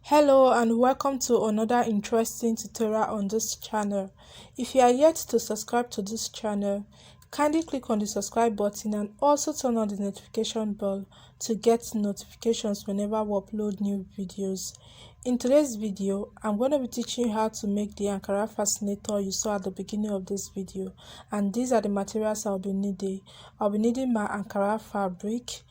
Hello and welcome to another interesting tutorial on this channel. If you are yet to subscribe to this channel, kindly click on the subscribe button and also turn on the notification bell to get notifications whenever we upload new videos. In today's video, I'm going to be teaching you how to make the Ankara Fascinator you saw at the beginning of this video, and these are the materials I'll be needing. I'll be needing my Ankara fabric,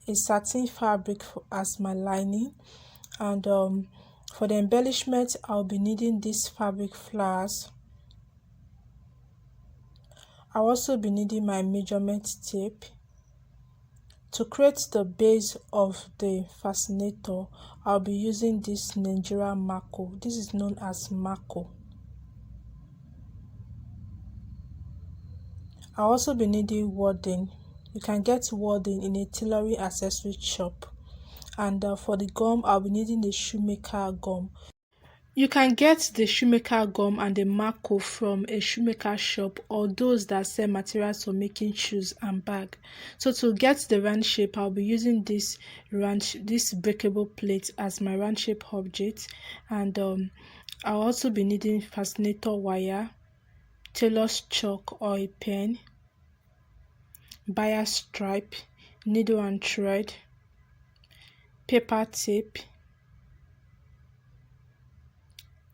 a satin fabric as my lining, and for the embellishment I'll be needing these fabric flowers. I'll also be needing my measurement tape. To create the base of the fascinator, I'll be using this Nigerian Marco. This is known as Marco. I'll also be needing wadding. You can get wadding in a tailoring accessory shop. And for the gum, I'll be needing the shoemaker gum. You can get the shoemaker gum and the Marco from a shoemaker shop or those that sell materials for making shoes and bag. So to get the round shape, I'll be using this breakable plate as my round shape object, and I'll also be needing fascinator wire, tailor's chalk or a pen, bias stripe, needle and thread, paper tape,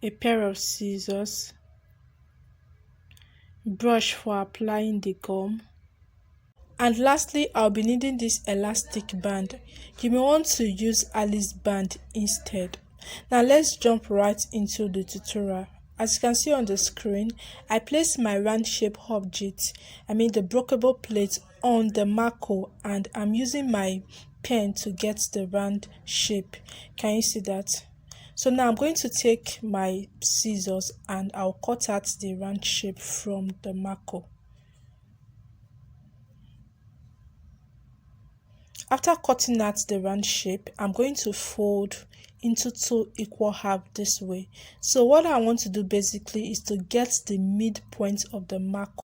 a pair of scissors, brush for applying the gum, and lastly I'll be needing this elastic band. You may want to use Alice band instead. Now let's jump right into the tutorial. As you can see on the screen, I placed my round shape object, the breakable plate, on the Marco, and I'm using my pen to get the round shape. Can you see that? So now I'm going to take my scissors and I'll cut out the round shape from the Marco. After cutting out the round shape, I'm going to fold into two equal halves this way. So what I want to do basically is to get the midpoint of the Marco.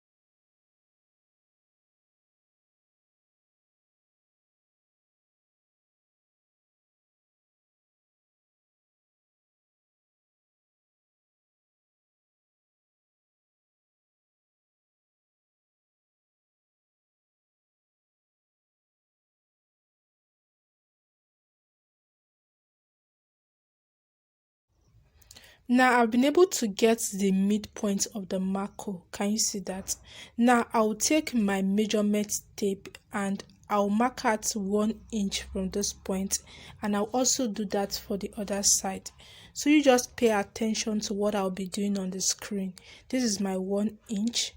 Now I've been able to get the midpoint of the Marco. Can you see that? Now I'll take my measurement tape and I'll mark out 1 inch from this point, and I'll also do that for the other side. So you just pay attention to what I'll be doing on the screen. This is my 1 inch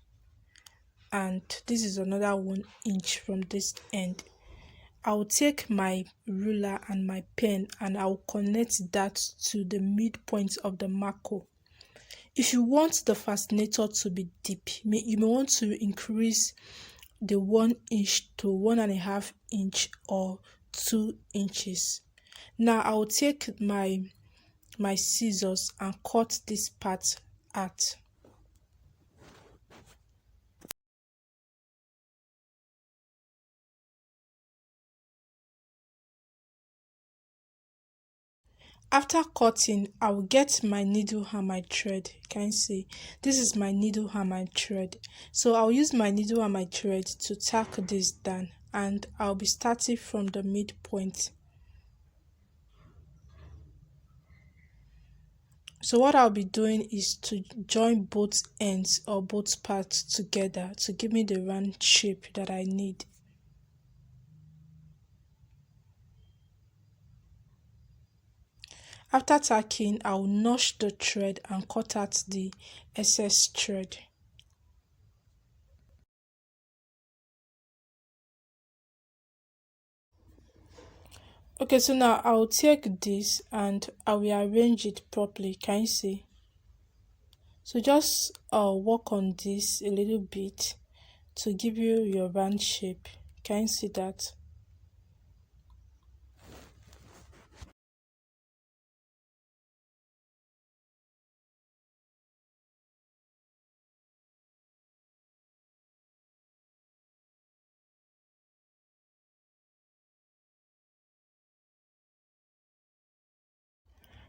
and this is another 1 inch from this end. I'll take my ruler and my pen and I'll connect that to the midpoint of the Marco. If you want the fascinator to be deep, you may want to increase the 1 inch to 1.5 inch or 2 inches. Now I'll take my scissors and cut this part out. After cutting, I will get my needle and my thread. Can you see? This is my needle and my thread. So I'll use my needle and my thread to tack this down, and I'll be starting from the midpoint. So what I'll be doing is to join both ends or both parts together to give me the round shape that I need. After tacking, I'll notch the thread and cut out the excess thread. Okay, so now I'll take this and I will arrange it properly. Can you see? So just work on this a little bit to give you your round shape. Can you see that?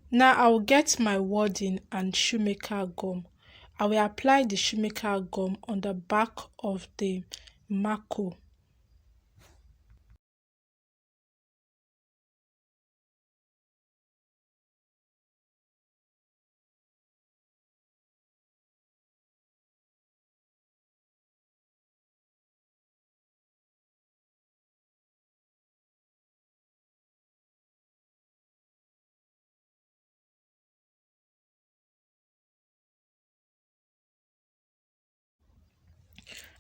Now I'll get my wadding and shoemaker gum. I will apply the shoemaker gum on the back of the Marco.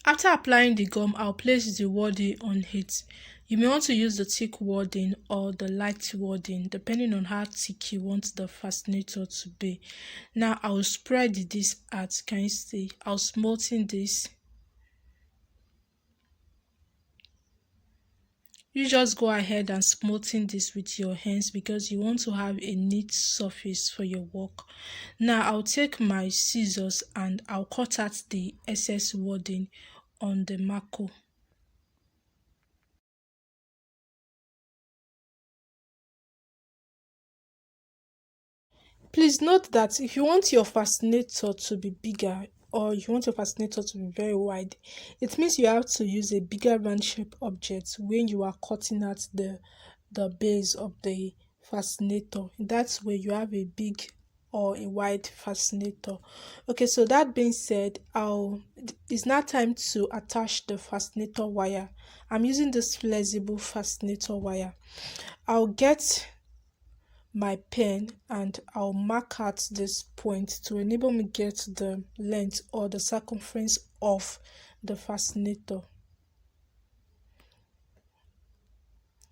After applying the gum, I'll place the wadding on it. You may want to use the thick wadding or the light wadding depending on how thick you want the fascinator to be. Now I'll spread this out. Can you see? I'll smoothing this. You just go ahead and smoothing this with your hands because you want to have a neat surface for your work. Now I'll take my scissors and I'll cut out the excess wadding on the Marco. Please note that if you want your fascinator to be bigger or you want your fascinator to be very wide, it means you have to use a bigger round shape object when you are cutting out the base of the fascinator. That's where you have a big or a wide fascinator. Okay, so that being said, it's now time to attach the fascinator wire. I'm using this flexible fascinator wire. I'll get my pen and I'll mark out this point to enable me get the length or the circumference of the fascinator.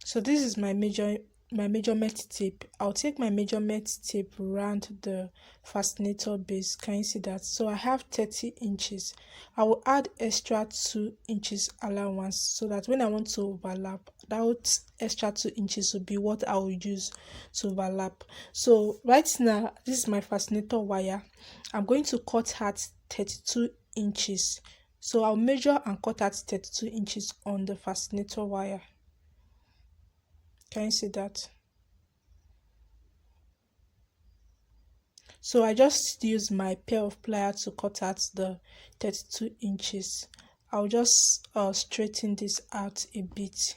So this is my measurement tape. I'll take my measurement tape around the fascinator base. Can you see that? So I have 30 inches. I will add extra 2 inches allowance so that when I want to overlap, that extra 2 inches will be what I will use to overlap. So right now, this is my fascinator wire. I'm going to cut out 32 inches. So I'll measure and cut out 32 inches on the fascinator wire. Can you see that? So I just use my pair of pliers to cut out the 32 inches. I'll just straighten this out a bit.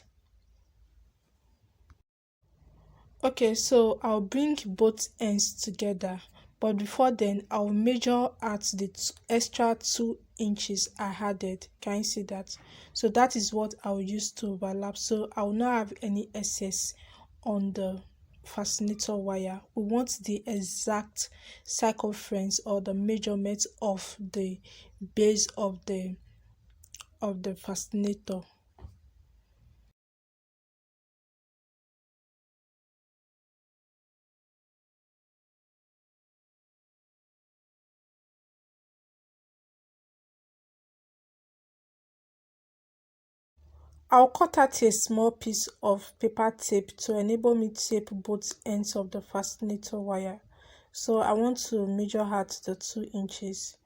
Okay, so I'll bring both ends together, but before then I'll measure at the extra 2 inches I added. Can you see that? So that is what I'll use to overlap, so I'll not have any excess on the fascinator wire. We want the exact circumference or the measurement of the base of the fascinator. I'll cut out a small piece of paper tape to enable me to tape both ends of the fascinator wire. So I want to measure out the 2 inches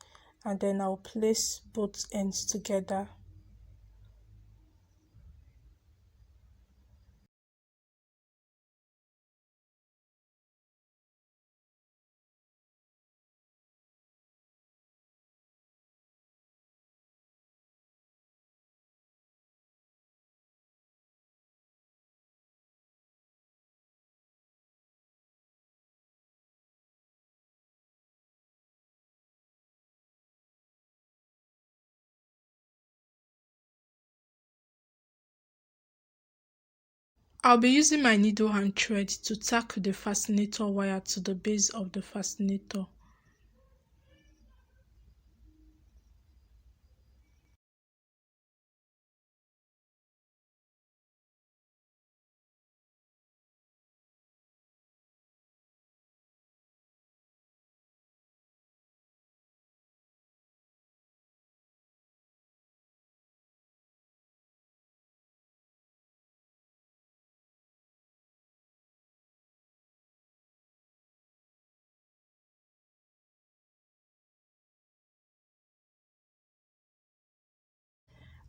and then I'll place both ends together. I'll be using my needle and thread to tack the fascinator wire to the base of the fascinator.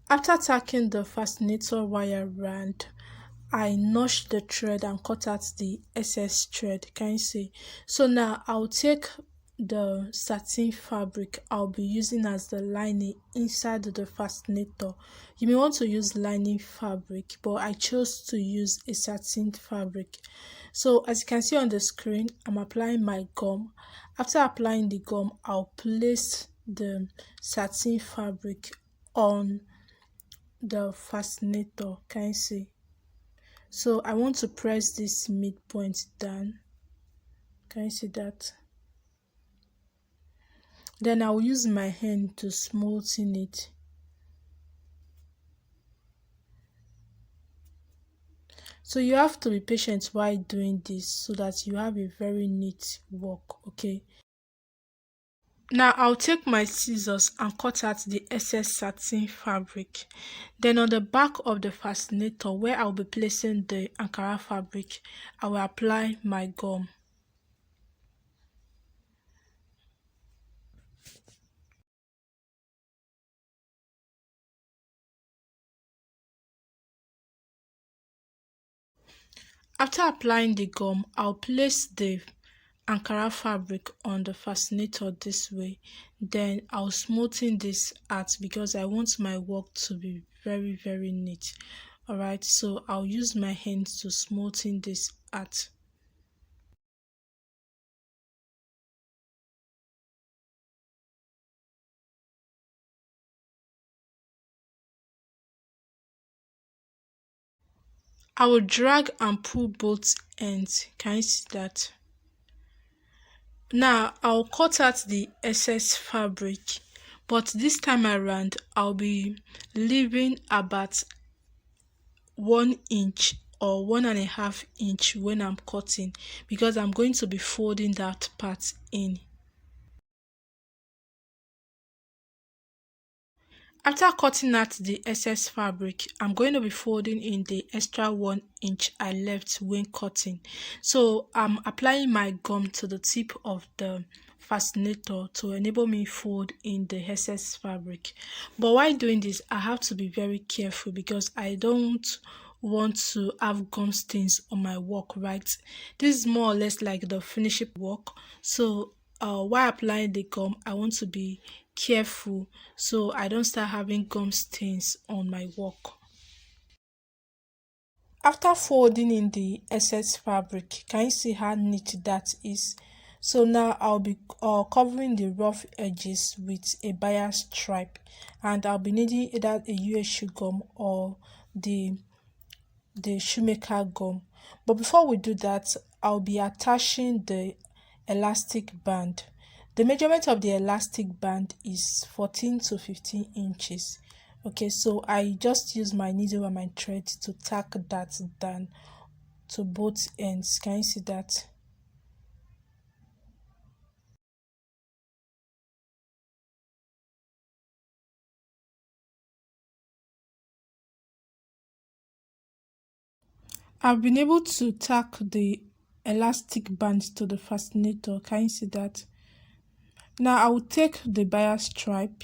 After tacking the fascinator wire round, I notched the thread and cut out the excess thread. Can you see? So now I'll take the satin fabric I'll be using as the lining inside the fascinator. You may want to use lining fabric, but I chose to use a satin fabric. So as you can see on the screen, I'm applying my gum. After applying the gum, I'll place the satin fabric on the fascinator. Can you see? So I want to press this midpoint down. Can you see that? Then I'll use my hand to smoothen it. So you have to be patient while doing this so that you have a very neat work, okay? Now I'll take my scissors and cut out the excess satin fabric. Then on the back of the fascinator where I'll be placing the Ankara fabric, I will apply my gum. After applying the gum, I'll place the Ankara fabric on the fascinator this way. Then I'll smoothen this out because I want my work to be very neat. Alright, so I'll use my hands to smoothen this out. I will drag and pull both ends. Can you see that? Now I'll cut out the excess fabric, but this time around I'll be leaving about 1 inch or 1.5 inch when I'm cutting, because I'm going to be folding that part in. After cutting out the excess fabric, I'm going to be folding in the extra 1 inch I left when cutting. So I'm applying my gum to the tip of the fascinator to enable me fold in the excess fabric. But while doing this, I have to be very careful because I don't want to have gum stains on my work, right? This is more or less like the finishing work. So while applying the gum, I want to be careful so I don't start having gum stains on my work. After folding in the excess fabric, can you see how neat that is? So now I'll be covering the rough edges with a bias stripe, and I'll be needing either a US shoe gum or the shoemaker gum. But before we do that, I'll be attaching the elastic band. The measurement of the elastic band is 14 to 15 inches. Okay, so I just use my needle and my thread to tack that down to both ends. Can you see that? I've been able to tack the elastic band to the fascinator. Can you see that? Now I will take the bias stripe.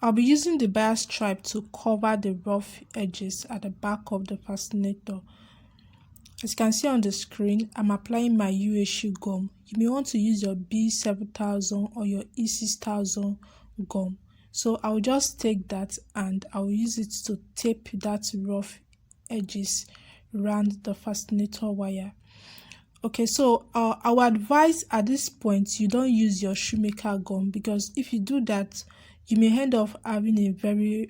I'll be using the bias stripe to cover the rough edges at the back of the fascinator. As you can see on the screen, I'm applying my US shoe gum. You may want to use your B7000 or your E6000 gum. So I'll just take that and I'll use it to tape that rough edges around the fascinator wire. Okay, so I would advise at this point you don't use your shoemaker gum, because if you do that, you may end up having a very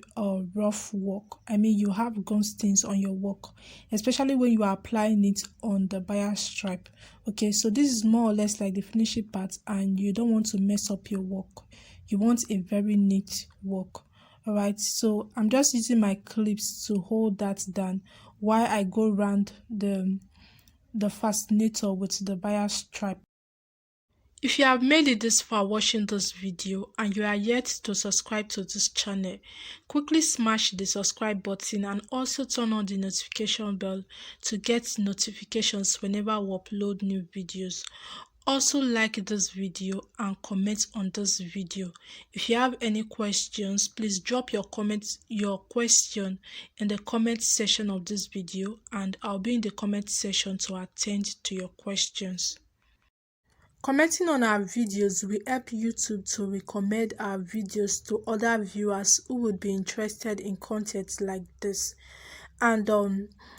rough work. I mean, you have gum stains on your work, especially when you are applying it on the bias stripe. Okay, so this is more or less like the finishing part, and you don't want to mess up your work. You want a very neat work. All right, so I'm just using my clips to hold that down while I go around the fascinator with the bias stripe. If you have made it this far watching this video and you are yet to subscribe to this channel, quickly smash the subscribe button and also turn on the notification bell to get notifications whenever we upload new videos. Also like this video and comment on this video. If you have any questions, please drop your question in the comment section of this video, and I'll be in the comment section to attend to your questions. Commenting on our videos will help YouTube to recommend our videos to other viewers who would be interested in content like this. And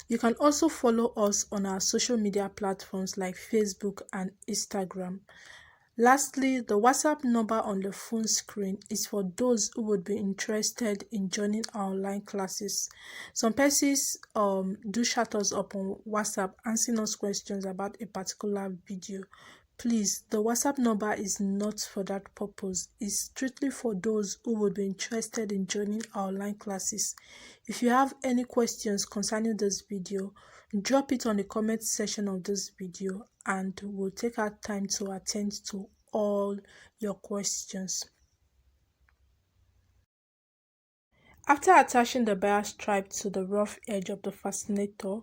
you can also follow us on our social media platforms like Facebook and Instagram. Lastly, the WhatsApp number on the phone screen is for those who would be interested in joining our online classes. Some persons do chat us up on WhatsApp asking us questions about a particular video. Please, the WhatsApp number is not for that purpose. It's strictly for those who would be interested in joining our online classes. If you have any questions concerning this video, drop it on the comment section of this video and we'll take our time to attend to all your questions. After attaching the bias stripe to the rough edge of the fascinator,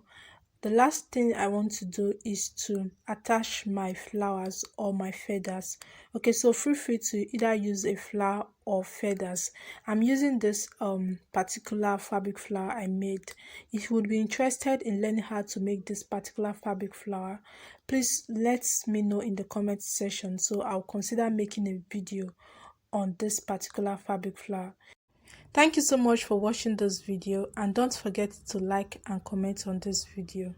the last thing I want to do is to attach my flowers or my feathers. Okay, so feel free to either use a flower or feathers. I'm using this particular fabric flower I made. If you would be interested in learning how to make this particular fabric flower, please let me know in the comment section, so I'll consider making a video on this particular fabric flower. Thank you so much for watching this video, and don't forget to like and comment on this video.